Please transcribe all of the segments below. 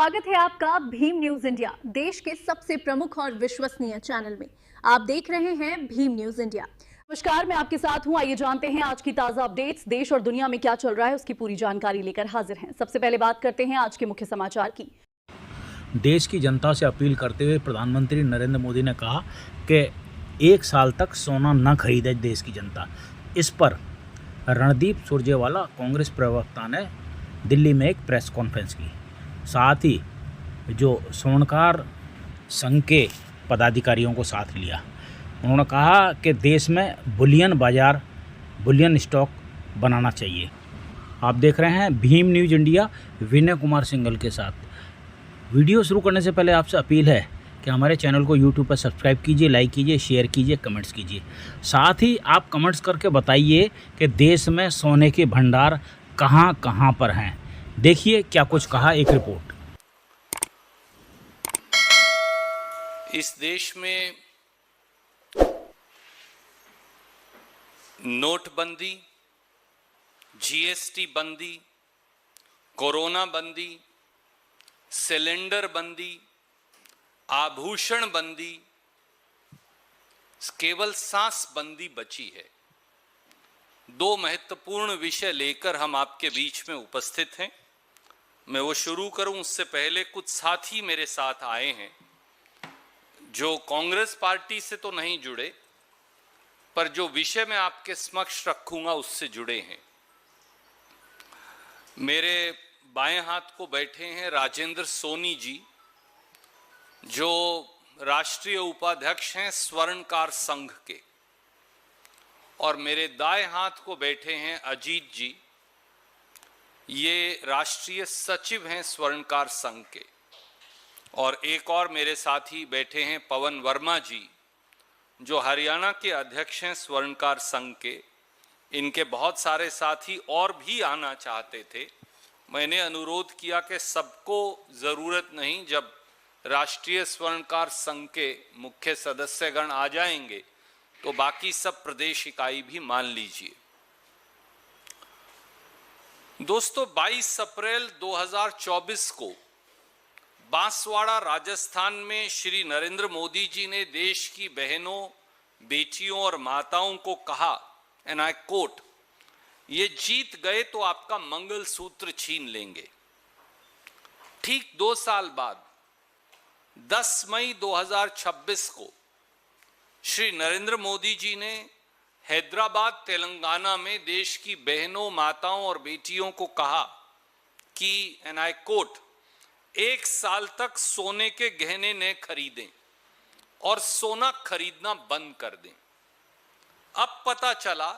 स्वागत है आपका भीम न्यूज इंडिया, देश के सबसे प्रमुख और विश्वसनीय चैनल में। आप देख रहे हैं भीम न्यूज इंडिया। नमस्कार, मैं आपके साथ हूं। आइए जानते हैं आज की ताजा अपडेट्स। देश और दुनिया में क्या चल रहा है उसकी पूरी जानकारी लेकर हाजिर हैं। सबसे पहले बात करते हैं आज के मुख्य समाचार की। देश की जनता से अपील करते हुए प्रधानमंत्री नरेंद्र मोदी ने कहा कि 1 साल तक सोना न खरीदे देश की जनता। इस पर रणदीप सुरजेवाला कांग्रेस प्रवक्ता ने दिल्ली में एक प्रेस कॉन्फ्रेंस की। साथ ही जो स्वर्णकार संघ के पदाधिकारियों को साथ लिया। उन्होंने कहा कि देश में बुलियन स्टॉक बनाना चाहिए। आप देख रहे हैं भीम न्यूज इंडिया विनय कुमार सिंघल के साथ। वीडियो शुरू करने से पहले आपसे अपील है कि हमारे चैनल को यूट्यूब पर सब्सक्राइब कीजिए, लाइक कीजिए, शेयर कीजिए, कमेंट्स कीजिए। साथ ही आप कमेंट्स करके बताइए कि देश में सोने के भंडार कहां कहां पर हैं। देखिए क्या कुछ कहा, एक रिपोर्ट। इस देश में नोटबंदी, जीएसटी बंदी, कोरोना बंदी, सिलेंडर बंदी, आभूषण बंदी, केवल सांस बंदी बची है। 2 महत्वपूर्ण विषय लेकर हम आपके बीच में उपस्थित हैं। मैं वो शुरू करूं उससे पहले कुछ साथी मेरे साथ आए हैं जो कांग्रेस पार्टी से तो नहीं जुड़े, पर जो विषय मैं आपके समक्ष रखूंगा उससे जुड़े हैं। मेरे बाएं हाथ को बैठे हैं राजेंद्र सोनी जी, जो राष्ट्रीय उपाध्यक्ष हैं स्वर्णकार संघ के, और मेरे दाएं हाथ को बैठे हैं अजीत जी, ये राष्ट्रीय सचिव हैं स्वर्णकार संघ के। और एक और मेरे साथी बैठे हैं पवन वर्मा जी, जो हरियाणा के अध्यक्ष हैं स्वर्णकार संघ के। इनके बहुत सारे साथी और भी आना चाहते थे। मैंने अनुरोध किया कि सबको ज़रूरत नहीं, जब राष्ट्रीय स्वर्णकार संघ के मुख्य सदस्यगण आ जाएंगे तो बाकी सब प्रदेश इकाई भी मान लीजिए। दोस्तों, 22 अप्रैल 2024 को बांसवाड़ा राजस्थान में श्री नरेंद्र मोदी जी ने देश की बहनों, बेटियों और माताओं को कहा, एंड आई कोट, ये जीत गए तो आपका मंगलसूत्र छीन लेंगे। ठीक 2 साल बाद 10 मई 2026 को श्री नरेंद्र मोदी जी ने हैदराबाद, तेलंगाना में देश की बहनों, माताओं और बेटियों को कहा कि, एंड आई कोट, 1 साल तक सोने के गहने न खरीदें और सोना खरीदना बंद कर दें। अब पता चला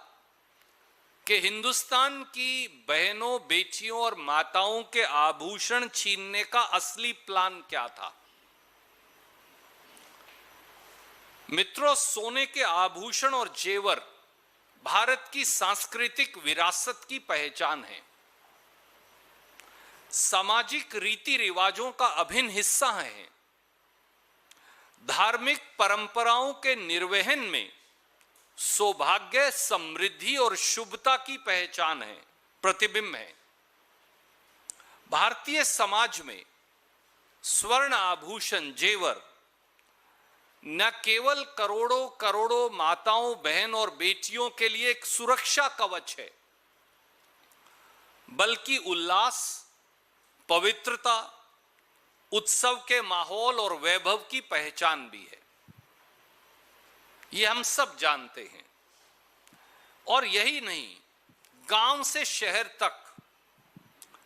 कि हिंदुस्तान की बहनों, बेटियों और माताओं के आभूषण छीनने का असली प्लान क्या था। मित्रों, सोने के आभूषण और जेवर भारत की सांस्कृतिक विरासत की पहचान है, सामाजिक रीति रिवाजों का अभिन्न हिस्सा है, धार्मिक परंपराओं के निर्वहन में सौभाग्य, समृद्धि और शुभता की पहचान है, प्रतिबिंब है। भारतीय समाज में स्वर्ण आभूषण, जेवर न केवल करोड़ों करोड़ों माताओं, बहन और बेटियों के लिए एक सुरक्षा कवच है, बल्कि उल्लास, पवित्रता, उत्सव के माहौल और वैभव की पहचान भी है। ये हम सब जानते हैं। और यही नहीं, गांव से शहर तक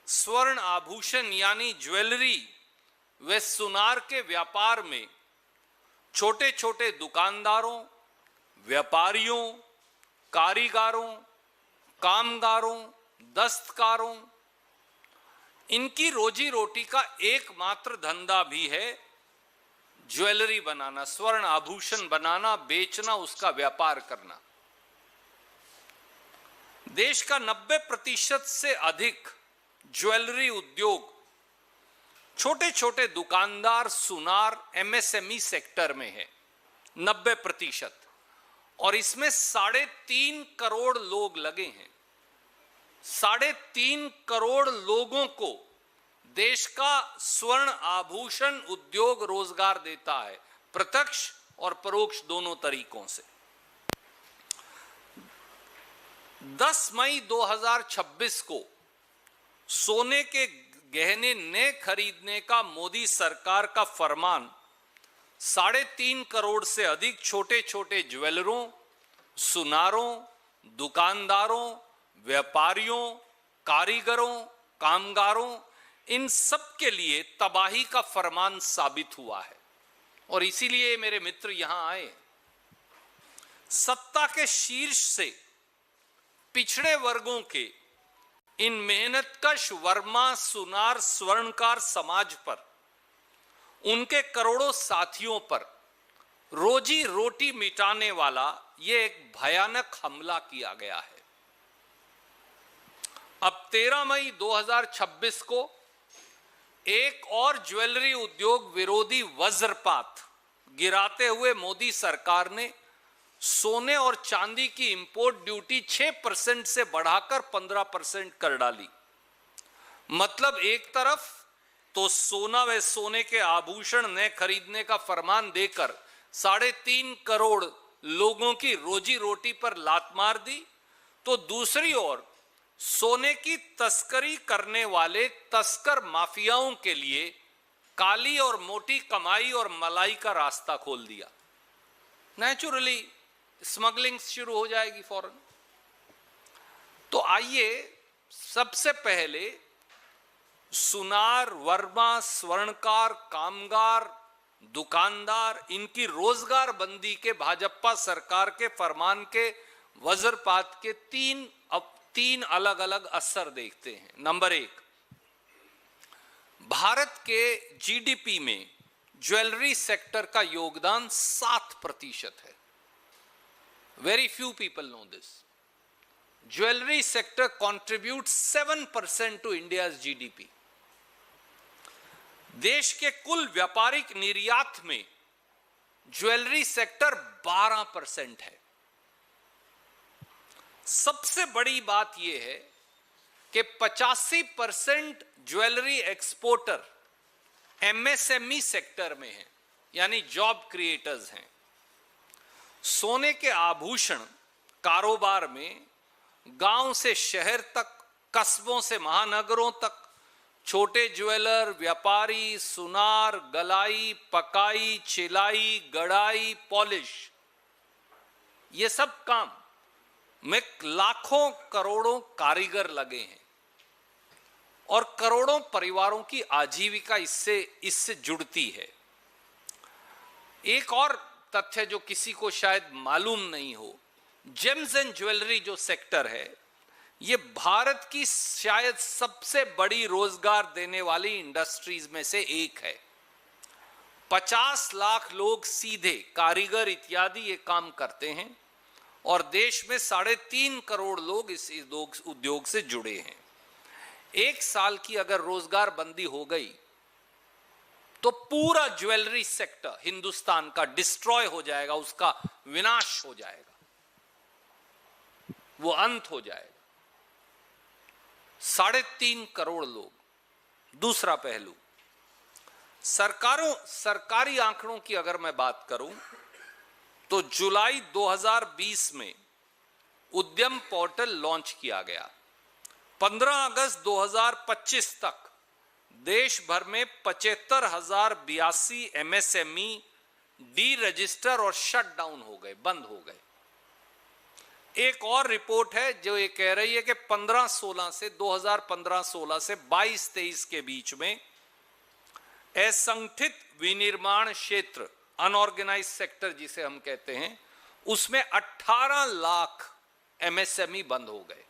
स्वर्ण आभूषण यानी ज्वेलरी व सुनार के व्यापार में छोटे छोटे दुकानदारों, व्यापारियों, कारीगरों, कामगारों, दस्तकारों, इनकी रोजी रोटी का एकमात्र धंधा भी है ज्वेलरी बनाना, स्वर्ण आभूषण बनाना, बेचना, उसका व्यापार करना। देश का 90% से अधिक ज्वेलरी उद्योग छोटे छोटे दुकानदार, सुनार, एमएसएमई सेक्टर में है, 90%। और इसमें 3.5 करोड़ लोग लगे हैं। 3.5 करोड़ लोगों को देश का स्वर्ण आभूषण उद्योग रोजगार देता है, प्रत्यक्ष और परोक्ष दोनों तरीकों से। 10 मई 2026 को सोने के गहने नए खरीदने का मोदी सरकार का फरमान 3.5 करोड़ से अधिक छोटे छोटे ज्वेलरों, सुनारों, दुकानदारों, व्यापारियों, कारीगरों, कामगारों, इन सब के लिए तबाही का फरमान साबित हुआ है। और इसीलिए मेरे मित्र यहां आए। सत्ता के शीर्ष से पिछड़े वर्गों के इन मेहनतकश वर्मा, सुनार, स्वर्णकार समाज पर, उनके करोड़ों साथियों पर रोजी रोटी मिटाने वाला ये एक भयानक हमला किया गया है। अब 13 मई 2026 को एक और ज्वेलरी उद्योग विरोधी वज्रपात गिराते हुए मोदी सरकार ने सोने और चांदी की इंपोर्ट ड्यूटी 6% से बढ़ाकर 15% कर डाली। मतलब एक तरफ तो सोना व सोने के आभूषण नए खरीदने का फरमान देकर 3.5 करोड़ लोगों की रोजी रोटी पर लात मार दी, तो दूसरी ओर सोने की तस्करी करने वाले तस्कर माफियाओं के लिए काली और मोटी कमाई और मलाई का रास्ता खोल दिया। नेचुरली स्मगलिंग शुरू हो जाएगी फौरन। तो आइए सबसे पहले सुनार, वर्मा, स्वर्णकार, कामगार, दुकानदार, इनकी रोजगार बंदी के भाजपा सरकार के फरमान के वज्रपात के तीन अलग अलग असर देखते हैं। नंबर 1, भारत के जीडीपी में ज्वेलरी सेक्टर का योगदान 7% है। Very few people know this. Jewellery sector contributes 7% to India's GDP. देश के कुल व्यापारिक निर्यात में ज्वेलरी सेक्टर 12% है। सबसे बड़ी बात यह है कि 85% ज्वेलरी एक्सपोर्टर एमएसएमई सेक्टर में है, यानी जॉब क्रिएटर्स हैं। सोने के आभूषण कारोबार में गांव से शहर तक, कस्बों से महानगरों तक छोटे ज्वेलर, व्यापारी, सुनार, गलाई, पकाई, चिलाई, गड़ाई, पॉलिश, ये सब काम में लाखों करोड़ों कारीगर लगे हैं और करोड़ों परिवारों की आजीविका इससे जुड़ती है। एक और तथ्य जो किसी को शायद मालूम नहीं हो, जेम्स एंड ज्वेलरी जो सेक्टर है, ये भारत की शायद सबसे बड़ी रोजगार देने वाली इंडस्ट्रीज में से एक है। 50 लाख लोग सीधे कारीगर इत्यादि ये काम करते हैं और देश में 3.5 करोड़ लोग इस उद्योग से जुड़े हैं। एक साल की अगर रोजगार बंदी हो गई तो पूरा ज्वेलरी सेक्टर हिंदुस्तान का डिस्ट्रॉय हो जाएगा, उसका विनाश हो जाएगा, वो अंत हो जाएगा। 3.5 करोड़ लोग। दूसरा पहलू, सरकारी आंकड़ों की अगर मैं बात करूं तो जुलाई 2020 में उद्यम पोर्टल लॉन्च किया गया। 15 अगस्त 2025 तक देश भर में 75,082 एमएसएमई डी रजिस्टर और शट डाउन हो गए, बंद हो गए। एक और रिपोर्ट है जो ये कह रही है कि 2015-16 से 22-23 के बीच में असंगठित विनिर्माण क्षेत्र, अनऑर्गेनाइज सेक्टर जिसे हम कहते हैं, उसमें 18 लाख एमएसएमई बंद हो गए।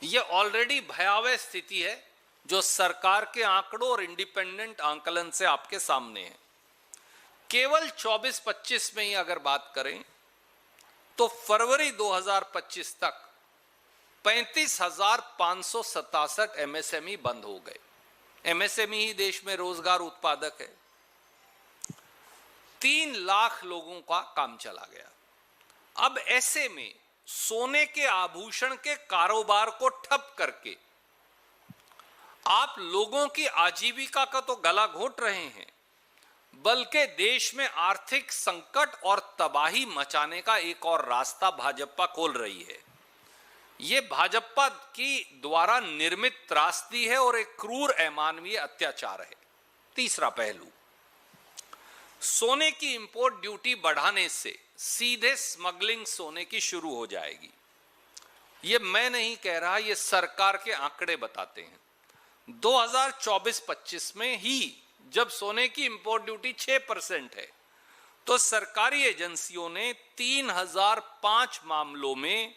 यह ऑलरेडी भयावह स्थिति है जो सरकार के आंकड़ों और इंडिपेंडेंट आंकलन से आपके सामने है। केवल 24-25 में ही अगर बात करें तो फरवरी 2025 तक 35,567 एमएसएमई बंद हो गए। एमएसएमई ही देश में रोजगार उत्पादक है। 3 लाख लोगों का काम चला गया। अब ऐसे में सोने के आभूषण के कारोबार को ठप करके आप लोगों की आजीविका का तो गला घोट रहे हैं, बल्कि देश में आर्थिक संकट और तबाही मचाने का एक और रास्ता भाजपा खोल रही है। ये भाजपा की द्वारा निर्मित त्रासदी है और एक क्रूर अमानवीय अत्याचार है। तीसरा पहलू, सोने की इंपोर्ट ड्यूटी बढ़ाने से सीधे स्मगलिंग सोने की शुरू हो जाएगी। ये मैं नहीं कह रहा, ये सरकार के आंकड़े बताते हैं। 2024-25 में ही जब सोने की इंपोर्ट ड्यूटी 6% है, तो सरकारी एजेंसियों ने 3005 मामलों में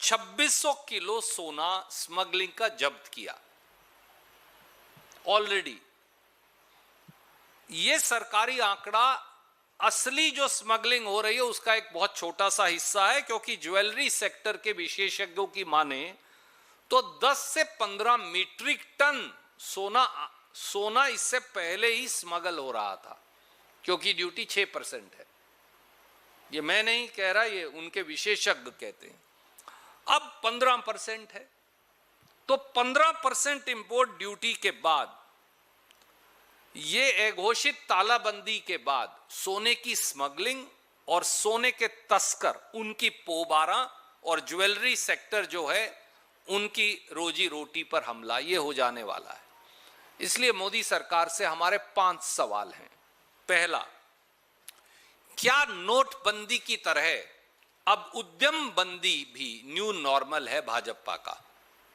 2600 किलो सोना स्मगलिंग का जब्त किया ऑलरेडी। ये सरकारी आंकड़ा असली जो स्मगलिंग हो रही है उसका एक बहुत छोटा सा हिस्सा है, क्योंकि ज्वेलरी सेक्टर के विशेषज्ञों की माने तो 10 से 15 मीट्रिक टन सोना इससे पहले ही स्मगल हो रहा था, क्योंकि ड्यूटी 6% है। ये मैं नहीं कह रहा, ये उनके विशेषज्ञ कहते हैं। अब 15% है, तो 15% इंपोर्ट ड्यूटी के बाद, ये घोषित तालाबंदी के बाद सोने की स्मगलिंग और सोने के तस्कर, उनकी पोबारा और ज्वेलरी सेक्टर जो है उनकी रोजी रोटी पर हमला, ये हो जाने वाला है। इसलिए मोदी सरकार से हमारे 5 सवाल हैं। पहला, क्या नोटबंदी की तरह अब उद्यम बंदी भी न्यू नॉर्मल है भाजपा का?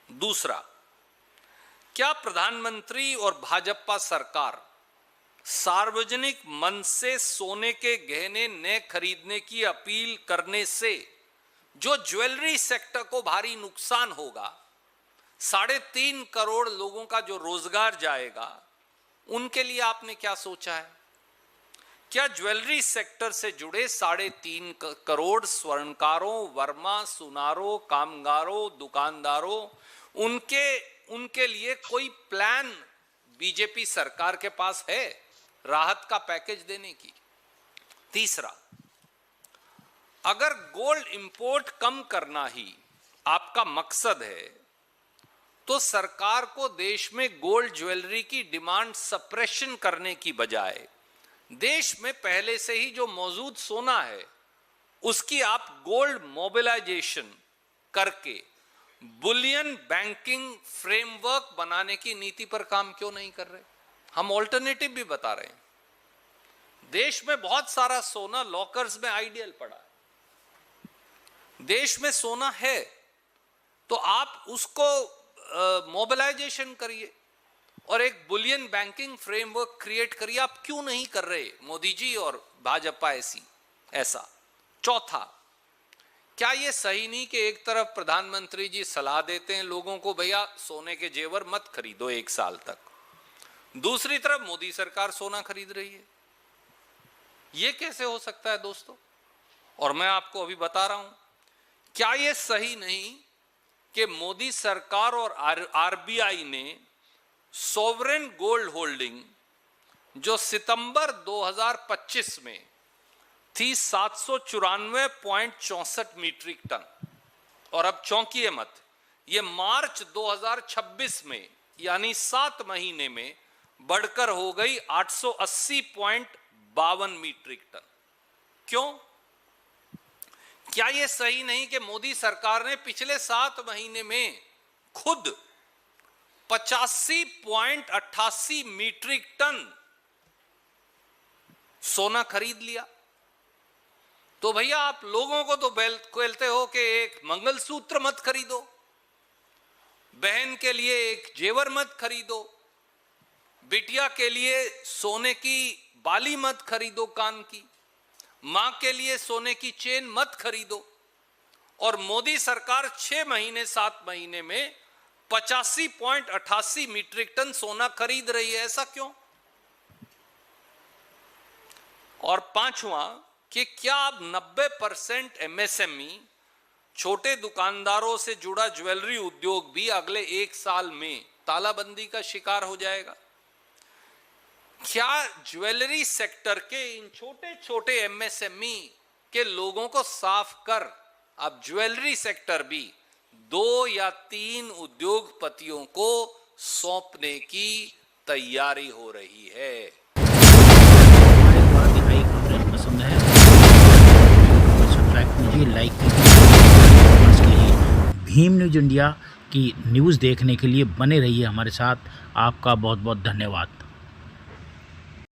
दूसरा, क्या प्रधानमंत्री और भाजपा सरकार सार्वजनिक मन से सोने के गहने न खरीदने की अपील करने से जो ज्वेलरी सेक्टर को भारी नुकसान होगा, 3.5 करोड़ लोगों का जो रोजगार जाएगा, उनके लिए आपने क्या सोचा है? क्या ज्वेलरी सेक्टर से जुड़े 3.5 करोड़ स्वर्णकारों, वर्मा, सुनारों, कामगारों, दुकानदारों, उनके लिए कोई प्लान बीजेपी सरकार के पास है राहत का पैकेज देने की? तीसरा, अगर गोल्ड इंपोर्ट कम करना ही आपका मकसद है, तो सरकार को देश में गोल्ड ज्वेलरी की डिमांड सप्रेशन करने की बजाय देश में पहले से ही जो मौजूद सोना है उसकी आप गोल्ड मोबिलाइजेशन करके बुलियन बैंकिंग फ्रेमवर्क बनाने की नीति पर काम क्यों नहीं कर रहे? हम ऑल्टरनेटिव भी बता रहे हैं। देश में बहुत सारा सोना लॉकर्स में आइडियल पड़ा है। देश में सोना है तो आप उसको मोबिलाइजेशन करिए और एक बुलियन बैंकिंग फ्रेमवर्क क्रिएट करिए। आप क्यों नहीं कर रहे मोदी जी और भाजपा ऐसा? चौथा, क्या यह सही नहीं कि एक तरफ प्रधानमंत्री जी सलाह देते हैं लोगों को, भैया सोने के जेवर मत खरीदो 1 साल तक, दूसरी तरफ मोदी सरकार सोना खरीद रही है? यह कैसे हो सकता है दोस्तों? और मैं आपको अभी बता रहा हूं, क्या यह सही नहीं कि मोदी सरकार और आरबीआई ने सॉवरेन गोल्ड होल्डिंग जो सितंबर 2025 में थी 794.64 मीट्रिक टन, और अब चौंकिए मत, ये मार्च 2026 में यानी 7 महीने में बढ़कर हो गई 880.52 मीट्रिक टन। क्यों? क्या यह सही नहीं कि मोदी सरकार ने पिछले 7 महीने में खुद 85.88 मीट्रिक टन सोना खरीद लिया? तो भैया आप लोगों को तो कहते हो कि एक मंगलसूत्र मत खरीदो, बहन के लिए एक जेवर मत खरीदो, बिटिया के लिए सोने की बाली मत खरीदो कान की, मां के लिए सोने की चेन मत खरीदो, और मोदी सरकार 6 महीने 7 महीने में 85.88 मीट्रिक टन सोना खरीद रही है। ऐसा क्यों? और पांचवा, कि क्या अब 90% एमएसएमई छोटे दुकानदारों से जुड़ा ज्वेलरी उद्योग भी अगले 1 साल में तालाबंदी का शिकार हो जाएगा? क्या ज्वेलरी सेक्टर के इन छोटे छोटे एमएसएमई के लोगों को साफ कर अब ज्वेलरी सेक्टर भी 2 या 3 उद्योगपतियों को सौंपने की तैयारी हो रही है। हमारे द्वारा दिखाई खबरें पसंद है तो सब्सक्राइब कीजिए, लाइक कीजिए। इसके लिए भीम न्यूज़ इंडिया की न्यूज़ देखने के लिए बने रहिए हमारे साथ। आपका बहुत बहुत धन्यवाद।